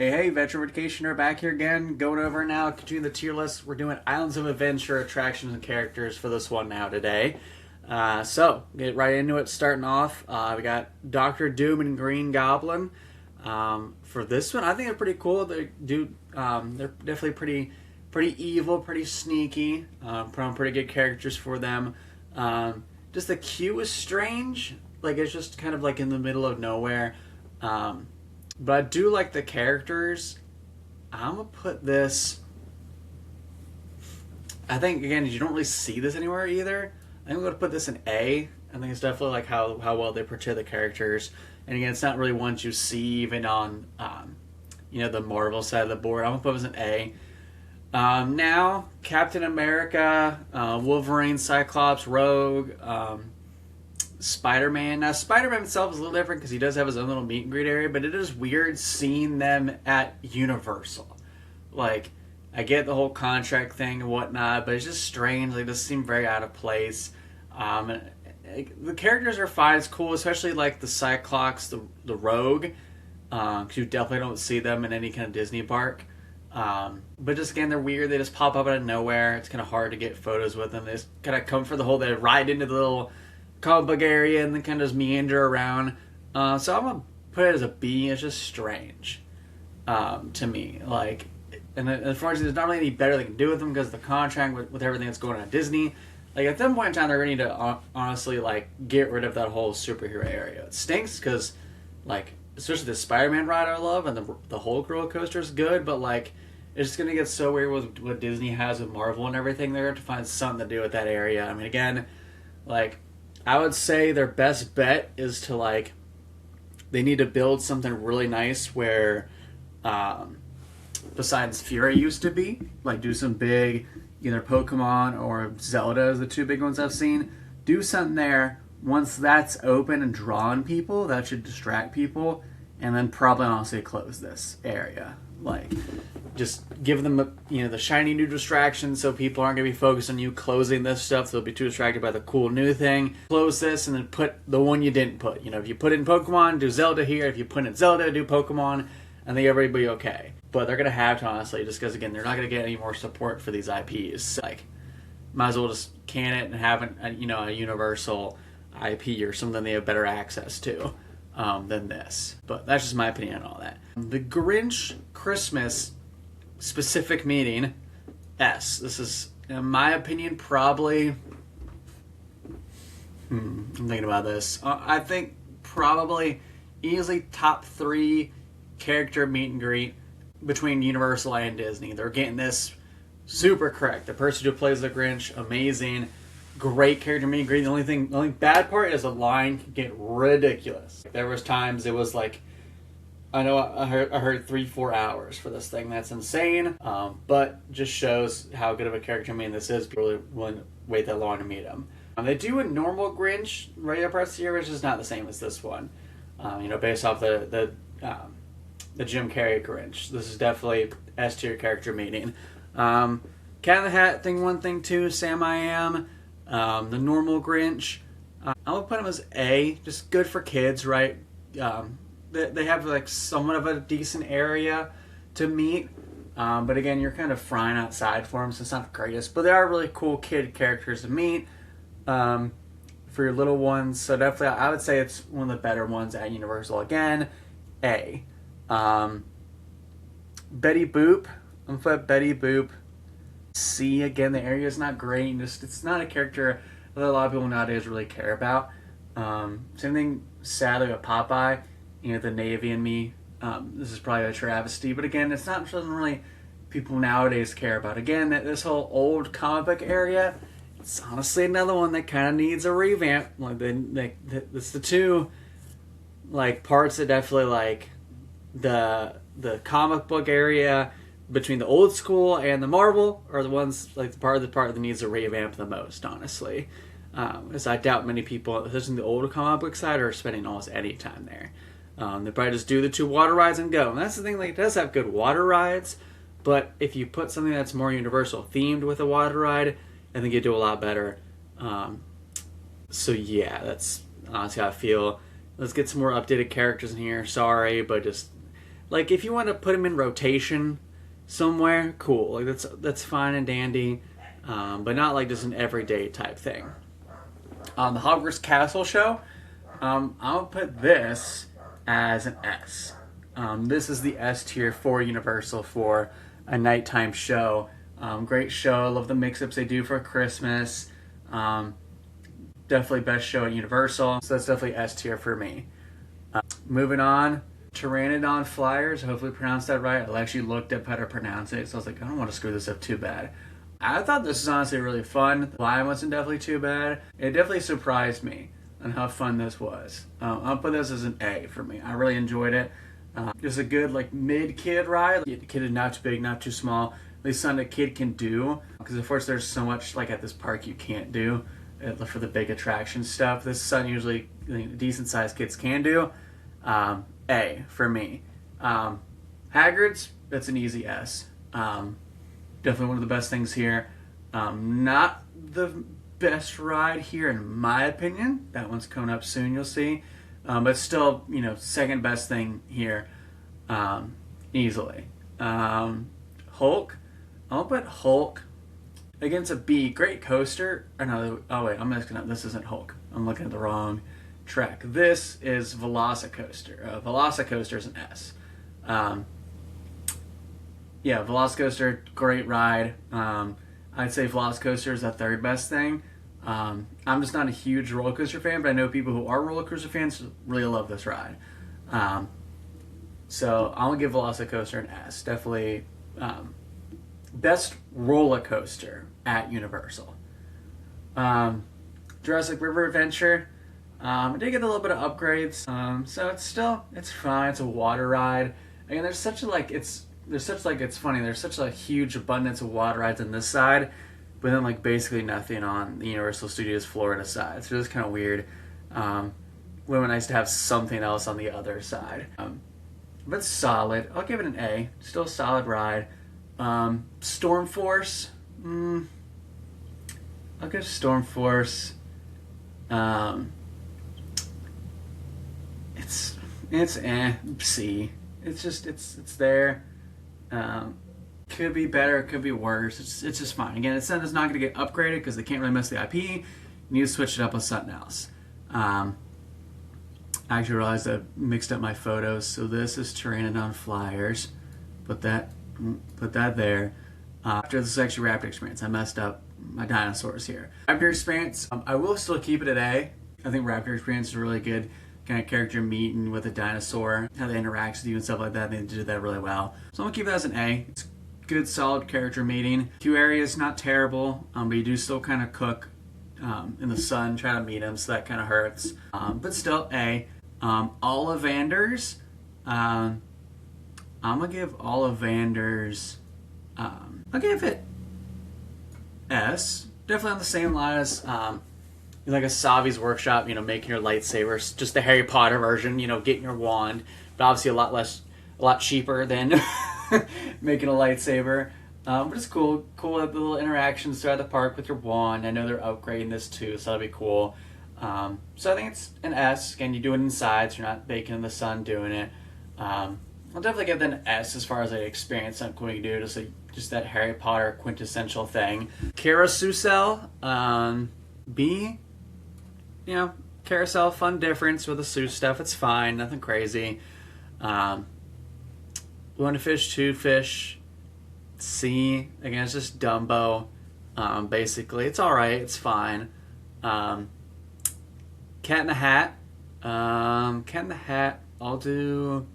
Hey, Veteran Vacationer back here again, going over now, continuing the tier list. We're doing Islands of Adventure, attractions, and characters for this one now today. So, get right into it, starting off. We got Doctor Doom and Green Goblin. For this one, I think they're pretty cool. They're definitely pretty evil, pretty sneaky. Put on pretty good characters for them. Just the queue is strange. Like, it's just kind of like in the middle of nowhere. But I do like the characters. I'm going to put this... I think, again, you don't really see this anywhere either. I think I'm going to put this in A. I think it's definitely like how well they portray the characters. And again, it's not really ones you see even on, the Marvel side of the board. I'm going to put this in A. Now, Captain America, Wolverine, Cyclops, Rogue, Spider-Man. Now, Spider-Man himself is a little different because he does have his own little meet and greet area, but it is weird seeing them at Universal. Like, I get the whole contract thing and whatnot, but it's just strange. Like, this seemed very out of place. The characters are fine. It's cool, especially like the Cyclops, the Rogue, because you definitely don't see them in any kind of Disney park. But just again, they're weird. They just pop up out of nowhere. It's kind of hard to get photos with them. They just kind of come for the whole. They ride into the little comic book area and then kind of just meander around. So I'm gonna put it as a B. It's just strange to me. Like, and unfortunately, there's not really any better they can do with them because of the contract with everything that's going on at Disney. Like, at some point in time, they're going to need to honestly, like, get rid of that whole superhero area. It stinks because, like, especially the Spider-Man ride I love and the Hulk roller coaster is good, but, like, it's just going to get so weird with what Disney has with Marvel and everything. They're going to have to find something to do with that area. I mean, again, like, I would say their best bet is to, like, they need to build something really nice where, besides Fury used to be, like, do some big... either Pokemon or Zelda is the two big ones I've seen. Do something there. Once that's open and drawn people, that should distract people. And then probably honestly close this area. Like, just give them the shiny new distraction so people aren't going to be focused on you closing this stuff. So they'll be too distracted by the cool new thing. Close this and then put the one you didn't put. If you put in Pokemon, do Zelda here. If you put in Zelda, do Pokemon. And then everybody will be okay. But they're going to have to, honestly, just because, again, they're not going to get any more support for these IPs. So, like, might as well just can it and have a Universal IP or something they have better access to than this. But that's just my opinion on all that. The Grinch Christmas specific meeting, S. This is, in my opinion, probably... I'm thinking about this. I think probably easily top 3 character meet and greet between Universal and Disney. They're getting this super correct. The person who plays the Grinch, amazing, great character meet and greet. The only bad part is the line can get ridiculous. There was times it was like, I know I heard 3-4 hours for this thing. That's insane. But just shows how good of a character meeting this is. People really wouldn't wait that long to meet him. They do a normal Grinch right up parts of the year, which is not the same as this one. Based off the Jim Carrey Grinch. This is definitely S tier character meeting. Cat in the Hat, thing 1, thing 2, Sam I Am, the normal Grinch. I'm going to put them as A, just good for kids, right? They have like somewhat of a decent area to meet. But again, you're kind of frying outside for them, so it's not the greatest. But they are really cool kid characters to meet for your little ones. So definitely, I would say it's one of the better ones at Universal. Again, A. Betty Boop. I'm gonna put Betty Boop C. Again, the area is not great. It's not a character that a lot of people nowadays really care about. Same thing, sadly, with Popeye. The Navy and me. This is probably a travesty, but again, it's not something really people nowadays care about. Again, this whole old comic book area, it's honestly another one that kind of needs a revamp. Like, it's the two like parts that definitely like. The comic book area between the old school and the Marvel are the ones, like, the part that needs a revamp the most, honestly. As I doubt many people, especially the older comic book side, are spending almost any time there. They probably just do the 2 water rides and go. And that's the thing, like, it does have good water rides, but if you put something that's more Universal themed with a water ride, I think you do a lot better. So yeah, that's honestly how I feel. Let's get some more updated characters in here. Sorry, but just Like if you want to put them in rotation somewhere, cool. Like that's fine and dandy, but not like just an everyday type thing. The Hogwarts Castle show, I'll put this as an S. This is the S tier for Universal for a nighttime show. Great show. I love the mix-ups they do for Christmas. Definitely best show at Universal. So that's definitely S tier for me. Moving on, Pteranodon Flyers. Hopefully pronounced that right. I actually looked up how to pronounce it, so I was like, I don't want to screw this up too bad. I thought this was honestly really fun. The line wasn't definitely too bad. It definitely surprised me on how fun this was. I'll put this as an A for me. I really enjoyed it. Just a good like mid-kid ride. The kid is not too big, not too small. At least something a kid can do. Because of course there's so much like at this park you can't do for the big attraction stuff. This is something usually decent sized kids can do. A for me. Hagrid's, that's an easy S. Definitely one of the best things here. Not the best ride here in my opinion. That one's coming up soon, you'll see. But still, second best thing here, easily. Hulk, I'll put Hulk against a B. Great coaster. Or no, oh wait, I'm messing up. This isn't Hulk. I'm looking at the wrong track. This is Velocicoaster. Velocicoaster is an S. Yeah, Velocicoaster, great ride. I'd say Velocicoaster is the third best thing. I'm just not a huge roller coaster fan, but I know people who are roller coaster fans really love this ride. So I'm gonna give Velocicoaster an S. Definitely best roller coaster at Universal. Jurassic River Adventure. I did get a little bit of upgrades, so it's fine. It's a water ride. Again, there's such a huge abundance of water rides on this side, but then like basically nothing on the Universal Studios Florida side. So it's kind of weird. Would be nice to have something else on the other side. But solid. I'll give it an A. Still a solid ride. Storm Force. I'll give Storm Force. It's C. It's there. Could be better, it could be worse. It's just fine. Again, it's not going to get upgraded because they can't really mess the IP. You need to switch it up with something else. I actually realized I mixed up my photos. So this is Pteranodon Flyers. Put that there. After this is actually Raptor Experience. I messed up my dinosaurs here. Raptor Experience, I will still keep it at A. I think Raptor Experience is really good. Kind of character meeting with a dinosaur, how they interact with you and stuff like that. They did that really well. So I'm gonna keep that as an A. It's good, solid character meeting. Few areas not terrible, but you do still kind of cook in the sun, try to meet them, so that kind of hurts. But still A. Ollivanders. I'm gonna give Ollivanders. I'll give it S. Definitely on the same line as like a Savi's Workshop, making your lightsabers, just the Harry Potter version, getting your wand, but obviously a lot cheaper than making a lightsaber. But it's cool the little interactions throughout the park with your wand. I know they're upgrading this too, so that'll be cool. So I think it's an S. Again, you do it inside, so you're not baking in the sun doing it. I'll definitely give that an S as far as I experience something cool you do, just that Harry Potter quintessential thing. Carousel, B. Carousel, fun difference with the Seuss stuff. It's fine, nothing crazy. One Fish, Two Fish, C. Again, it's just Dumbo. Basically, it's all right. It's fine. Cat in the Hat. Cat in the Hat. I'll do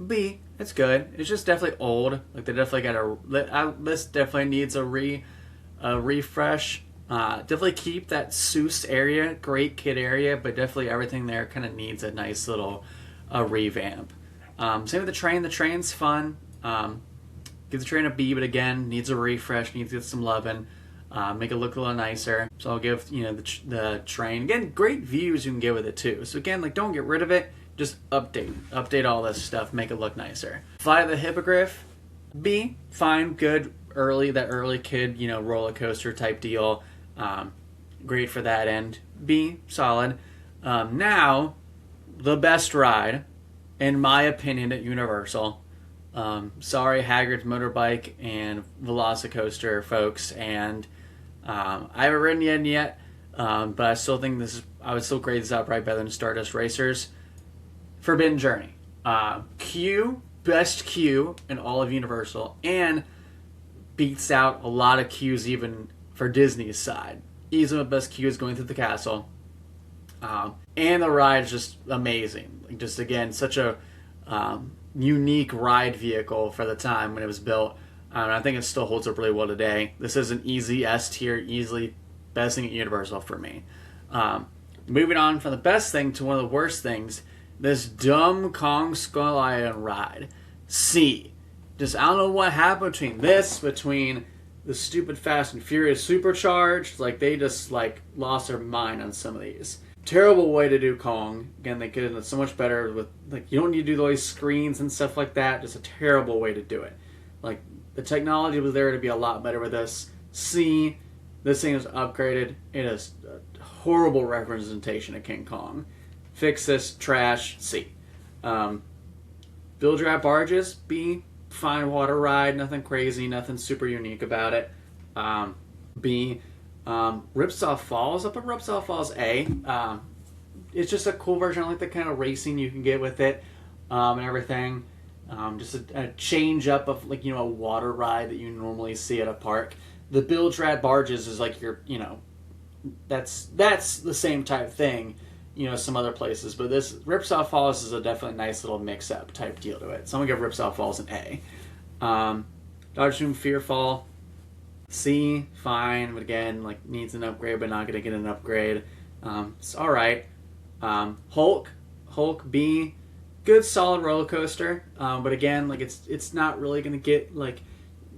B. It's good. It's just definitely old. Like they definitely got this definitely needs a refresh. Definitely keep that Seuss area, great kid area, but definitely everything there kind of needs a nice little revamp. Same with the train. The train's fun. Give the train a B, but again, needs a refresh, needs to get some loving. Make it look a little nicer. So I'll give the train again great views you can get with it too. So again, like don't get rid of it, just update all this stuff, make it look nicer. Fly the Hippogriff, B, fine, good, early kid roller coaster type deal. Great for that end. B, solid. Now, the best ride, in my opinion, at Universal, Sorry, Hagrid's Motorbike and Velocicoaster folks, and I haven't ridden it yet, but I still think I would still grade this out probably better than Stardust Racers. Forbidden Journey. Queue, best queue in all of Universal, and beats out a lot of queues even for Disney's side. Easily the best queue is going through the castle. And the ride is just amazing. Like, just again, such a unique ride vehicle for the time when it was built. And I think it still holds up really well today. This is an easy S tier, easily best thing at Universal for me. Moving on from the best thing to one of the worst things, this dumb Kong Skull Island ride. C. Just, I don't know what happened between the stupid Fast and Furious Supercharged. Like, they just, like, lost their mind on some of these. Terrible way to do Kong. Again, they could have done so much better with, like, you don't need to do all these screens and stuff like that. Just a terrible way to do it. Like, the technology was there to be a lot better with this. C. This thing is upgraded. It is a horrible representation of King Kong. Fix this. Trash. C. Build Your Barges. B. Fine water ride. Nothing crazy. Nothing super unique about it. B. Ripsaw Falls. I'll put Ripsaw Falls A. It's just a cool version. I like the kind of racing you can get with it and everything. Just a change up of, like, a water ride that you normally see at a park. The Bilge-Rat Barges is like that's the same type thing, some other places. But this Ripsaw Falls is a definitely nice little mix-up type deal to it. So I'm going to give Ripsaw Falls an A. Dodge Doom Fearfall, C, fine, but again, like, needs an upgrade, but not going to get an upgrade. It's alright. Hulk, B, good solid roller coaster, but again, like, it's not really going to get, like,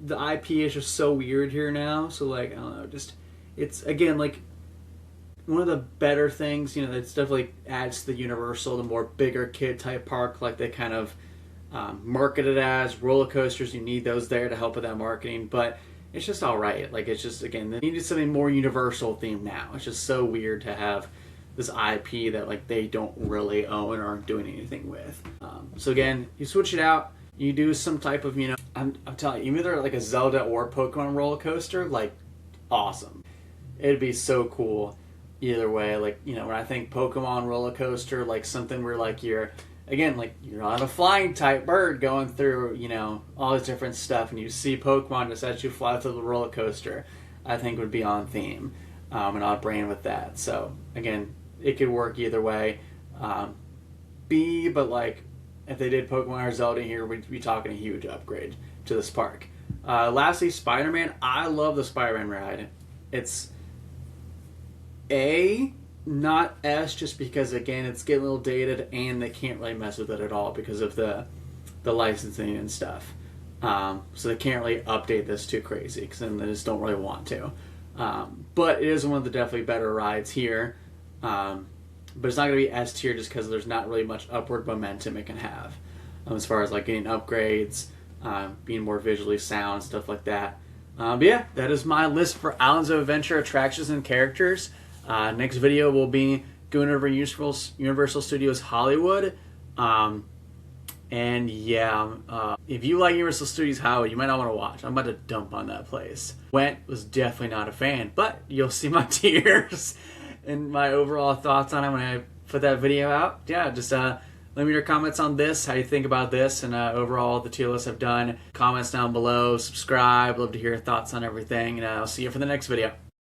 the IP is just so weird here now, so, like, I don't know, just, it's, again, like, one of the better things, that's definitely adds to the Universal, the more bigger kid type park, like they kind of market it as roller coasters. You need those there to help with that marketing, but it's just all right. Like, it's just, again, they needed something more Universal themed now. It's just so weird to have this IP that, like, they don't really own or aren't doing anything with. So again, you switch it out, you do some type of, I'm telling you, either like a Zelda or Pokemon roller coaster, like, awesome. It'd be so cool either way. Like, when I think Pokemon roller coaster, like something where, like, you're on a flying type bird going through, all this different stuff, and you see Pokemon just as you fly through the roller coaster, I think would be on theme, and on brand with that. So again, it could work either way. B, but, like, if they did Pokemon or Zelda here, we'd be talking a huge upgrade to this park. Lastly, Spider-Man. I love the Spider-Man ride. It's A, not S, just because, again, it's getting a little dated and they can't really mess with it at all because of the licensing and stuff. So they can't really update this too crazy because then they just don't really want to. But it is one of the definitely better rides here. But it's not going to be S tier just because there's not really much upward momentum it can have as far as, like, getting upgrades, being more visually sound, stuff like that. But yeah, that is my list for Islands of Adventure attractions and characters. Next video will be going over Universal Studios Hollywood. And yeah, if you like Universal Studios Hollywood, you might not want to watch. I'm about to dump on that place. Was definitely not a fan, but you'll see my tears and my overall thoughts on it when I put that video out. Yeah, just let me your comments on this, how you think about this, and overall the tier list I've done. Comments down below, subscribe, love to hear your thoughts on everything, and I'll see you for the next video.